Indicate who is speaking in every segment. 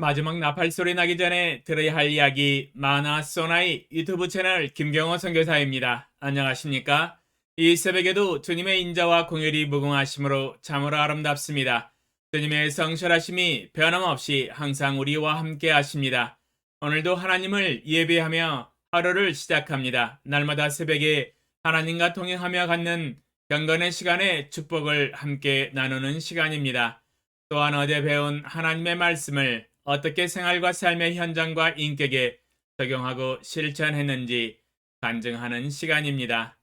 Speaker 1: 마지막 나팔 소리 나기 전에 들어야 할 이야기 마나 소나이 유튜브 채널 김경호 선교사입니다. 안녕하십니까? 이 새벽에도 주님의 인자와 공율이 무궁하심으로 참으로 아름답습니다. 주님의 성실하심이 변함없이 항상 우리와 함께 하십니다. 오늘도 하나님을 예배하며 하루를 시작합니다. 날마다 새벽에 하나님과 동행하며 갖는 경건의 시간에 축복을 함께 나누는 시간입니다. 또한 어제 배운 하나님의 말씀을 어떻게 생활과 삶의 현장과 인격에 적용하고 실천했는지 간증하는 시간입니다.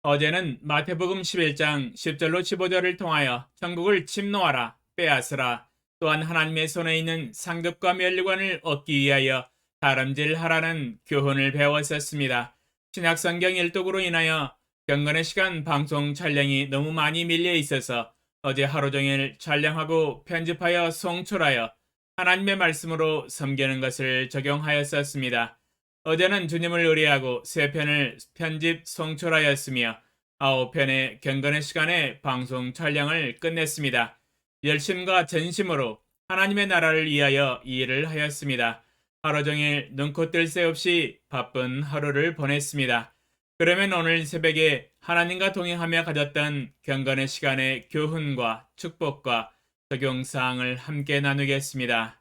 Speaker 1: 어제는 마태복음 11장 10절로 15절을 통하여 천국을 침노하라, 빼앗으라, 또한 하나님의 손에 있는 상급과 면류관을 얻기 위하여 다름질하라는 교훈을 배웠었습니다. 신약성경 일독으로 인하여 경건의 시간 방송 촬영이 너무 많이 밀려 있어서 어제 하루 종일 촬영하고 편집하여 송출하여 하나님의 말씀으로 섬기는 것을 적용하였었습니다. 어제는 주님을 의뢰하고 3편을 편집 송출하였으며 9편의 경건의 시간에 방송 촬영을 끝냈습니다. 열심과 전심으로 하나님의 나라를 위하여 이 일을 하였습니다. 하루 종일 눈코 뜰 새 없이 바쁜 하루를 보냈습니다. 그러면 오늘 새벽에 하나님과 동행하며 가졌던 경건의 시간의 교훈과 축복과 적용사항을 함께 나누겠습니다.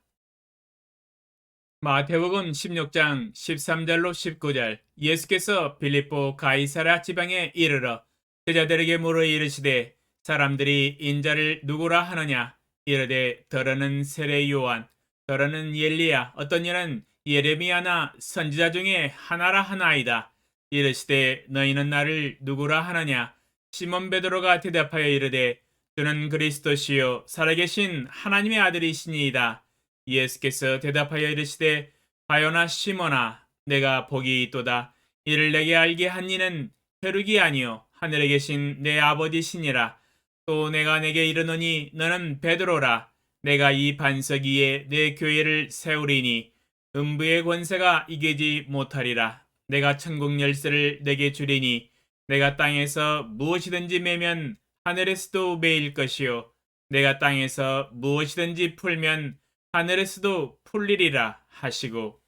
Speaker 1: 마태복음 16장 13절로 19절 예수께서 빌립보 가이사랴 지방에 이르러 제자들에게 물어 이르시되 사람들이 인자를 누구라 하느냐 이르되 더러는 세례 요한 더러는 엘리야 어떤 이는 예레미야나 선지자 중에 하나라 하나이다. 이르시되 너희는 나를 누구라 하느냐 시몬 베드로가 대답하여 이르되 주는 그리스도시요 살아계신 하나님의 아들이시니이다. 예수께서 대답하여 이르시되 바요나 시몬아 내가 복이 있도다. 이를 내게 알게 한 이는 혈육이 아니요 하늘에 계신 내 아버지시니라. 또 내가 내게 이르노니 너는 베드로라. 내가 이 반석 위에 내 교회를 세우리니 음부의 권세가 이기지 못하리라. 내가 천국 열쇠를 내게 주리니 내가 땅에서 무엇이든지 매면 하늘에서도 매일 것이요 내가 땅에서 무엇이든지 풀면 하늘에서도 풀리리라 하시고.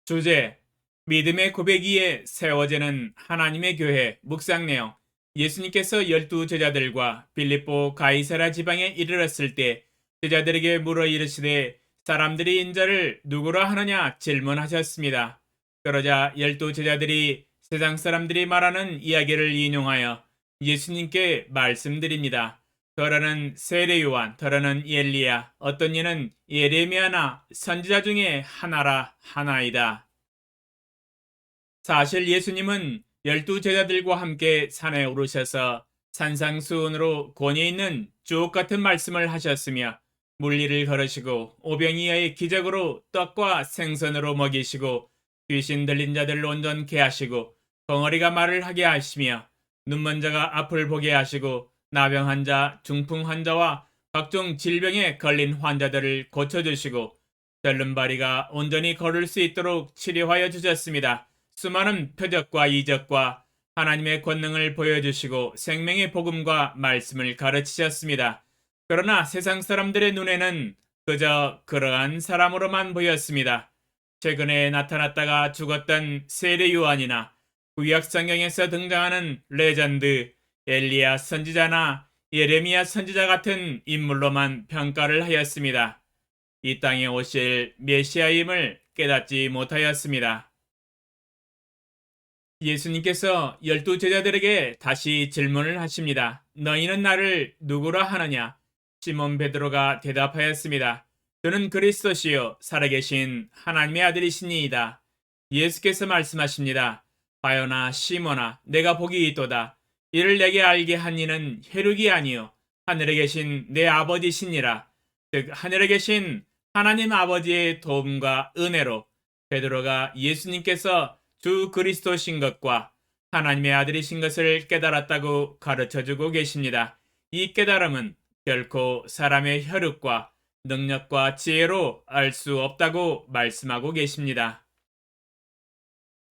Speaker 1: 주제 믿음의 고백 위에 세워지는 하나님의 교회. 묵상 내용 예수님께서 12 제자들과 빌립보 가이사랴 지방에 이르렀을 때 제자들에게 물어 이르시되 사람들이 인자를 누구라 하느냐 질문하셨습니다. 그러자 12 제자들이 세상 사람들이 말하는 이야기를 인용하여 예수님께 말씀드립니다. 더러는 세례 요한, 더러는 엘리야, 어떤 이는 예레미야나 선지자 중에 하나라 하나이다. 사실 예수님은 12 제자들과 함께 산에 오르셔서 산상수훈으로 권위 있는 주옥 같은 말씀을 하셨으며 물리를 걸으시고 오병이어의 기적으로 떡과 생선으로 먹이시고 귀신 들린 자들 온전케 하시고 벙어리가 말을 하게 하시며 눈먼 자가 앞을 보게 하시고 나병 환자, 중풍 환자와 각종 질병에 걸린 환자들을 고쳐주시고 절름발이가 온전히 걸을 수 있도록 치료하여 주셨습니다. 수많은 표적과 이적과 하나님의 권능을 보여주시고 생명의 복음과 말씀을 가르치셨습니다. 그러나 세상 사람들의 눈에는 그저 그러한 사람으로만 보였습니다. 최근에 나타났다가 죽었던 세례 요한이나 구약 성경에서 등장하는 레전드 엘리야 선지자나 예레미야 선지자 같은 인물로만 평가를 하였습니다. 이 땅에 오실 메시아임을 깨닫지 못하였습니다. 예수님께서 12 제자들에게 다시 질문을 하십니다. 너희는 나를 누구라 하느냐? 시몬 베드로가 대답하였습니다. 저는 그리스도시요 살아계신 하나님의 아들이시니이다. 예수께서 말씀하십니다. 바요나 시몬아 내가 복이 있도다. 이를 내게 알게 한 이는 혈육이 아니요 하늘에 계신 내 아버지시니라. 즉 하늘에 계신 하나님 아버지의 도움과 은혜로 베드로가 예수님께서 주 그리스도신 것과 하나님의 아들이신 것을 깨달았다고 가르쳐주고 계십니다. 이 깨달음은 결코 사람의 혈육과 능력과 지혜로 알 수 없다고 말씀하고 계십니다.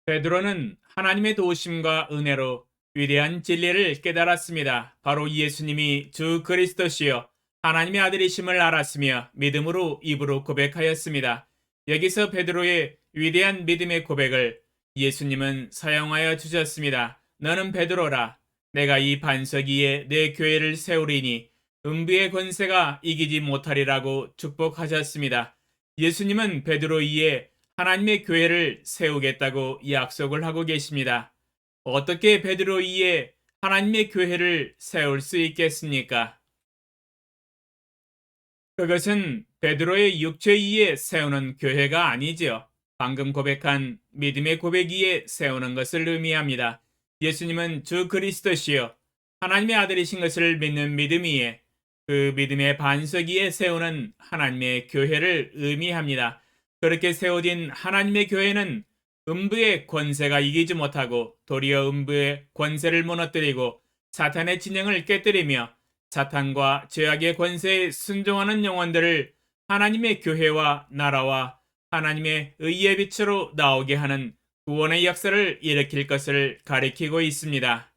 Speaker 1: 베드로는 하나님의 도우심과 은혜로 위대한 진리를 깨달았습니다. 바로 예수님이 주 그리스도시요 하나님의 아들이심을 알았으며 믿음으로 입으로 고백하였습니다. 여기서 베드로의 위대한 믿음의 고백을 예수님은 사용하여 주셨습니다. 너는 베드로라. 내가 이 반석 위에 내 교회를 세우리니 음부의 권세가 이기지 못하리라고 축복하셨습니다. 예수님은 베드로 위에 하나님의 교회를 세우겠다고 약속을 하고 계십니다. 어떻게 베드로 위에 하나님의 교회를 세울 수 있겠습니까? 그것은 베드로의 육체 위에 세우는 교회가 아니지요. 방금 고백한 믿음의 고백 위에 세우는 것을 의미합니다. 예수님은 주 그리스도시요 하나님의 아들이신 것을 믿는 믿음 위에 그 믿음의 반석 위에 세우는 하나님의 교회를 의미합니다. 그렇게 세워진 하나님의 교회는 음부의 권세가 이기지 못하고 도리어 음부의 권세를 무너뜨리고 사탄의 진영을 깨뜨리며 사탄과 죄악의 권세에 순종하는 영혼들을 하나님의 교회와 나라와 하나님의 의의 빛으로 나오게 하는 구원의 역사를 일으킬 것을 가리키고 있습니다.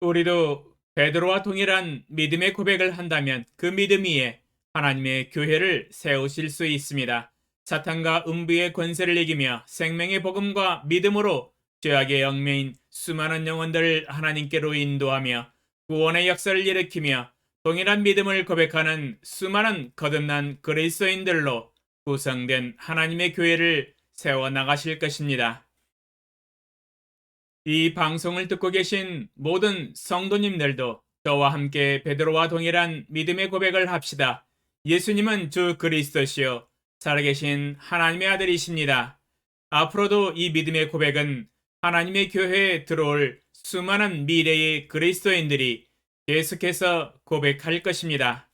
Speaker 1: 우리도 베드로와 동일한 믿음의 고백을 한다면 그 믿음 위에 하나님의 교회를 세우실 수 있습니다. 사탄과 음부의 권세를 이기며 생명의 복음과 믿음으로 죄악의 영매인 수많은 영혼들을 하나님께로 인도하며 구원의 역사를 일으키며 동일한 믿음을 고백하는 수많은 거듭난 그리스도인들로 구성된 하나님의 교회를 세워나가실 것입니다. 이 방송을 듣고 계신 모든 성도님들도 저와 함께 베드로와 동일한 믿음의 고백을 합시다. 예수님은 주 그리스도시요 살아계신 하나님의 아들이십니다. 앞으로도 이 믿음의 고백은 하나님의 교회에 들어올 수많은 미래의 그리스도인들이 계속해서 고백할 것입니다.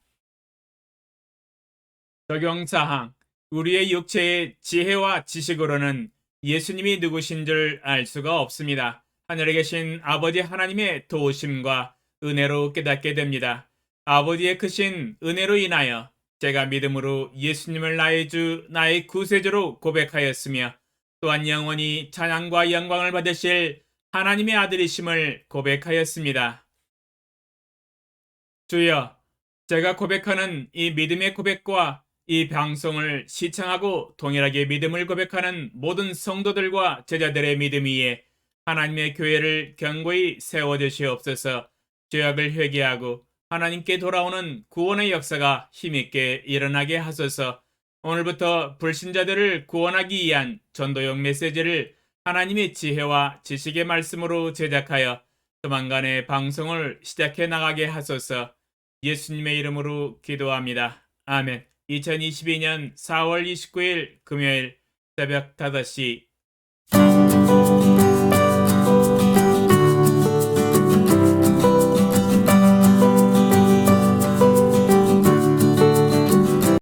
Speaker 1: 적용사항, 우리의 육체의 지혜와 지식으로는 예수님이 누구신 줄 알 수가 없습니다. 하늘에 계신 아버지 하나님의 도우심과 은혜로 깨닫게 됩니다. 아버지의 크신 은혜로 인하여 제가 믿음으로 예수님을 나의 주, 나의 구세주로 고백하였으며 또한 영원히 찬양과 영광을 받으실 하나님의 아들이심을 고백하였습니다. 주여, 제가 고백하는 이 믿음의 고백과 이 방송을 시청하고 동일하게 믿음을 고백하는 모든 성도들과 제자들의 믿음 위에 하나님의 교회를 견고히 세워주시옵소서. 죄악을 회개하고 하나님께 돌아오는 구원의 역사가 힘있게 일어나게 하소서. 오늘부터 불신자들을 구원하기 위한 전도용 메시지를 하나님의 지혜와 지식의 말씀으로 제작하여 조만간에 방송을 시작해 나가게 하소서. 예수님의 이름으로 기도합니다. 아멘. 2022년 4월 29일 금요일 새벽 5시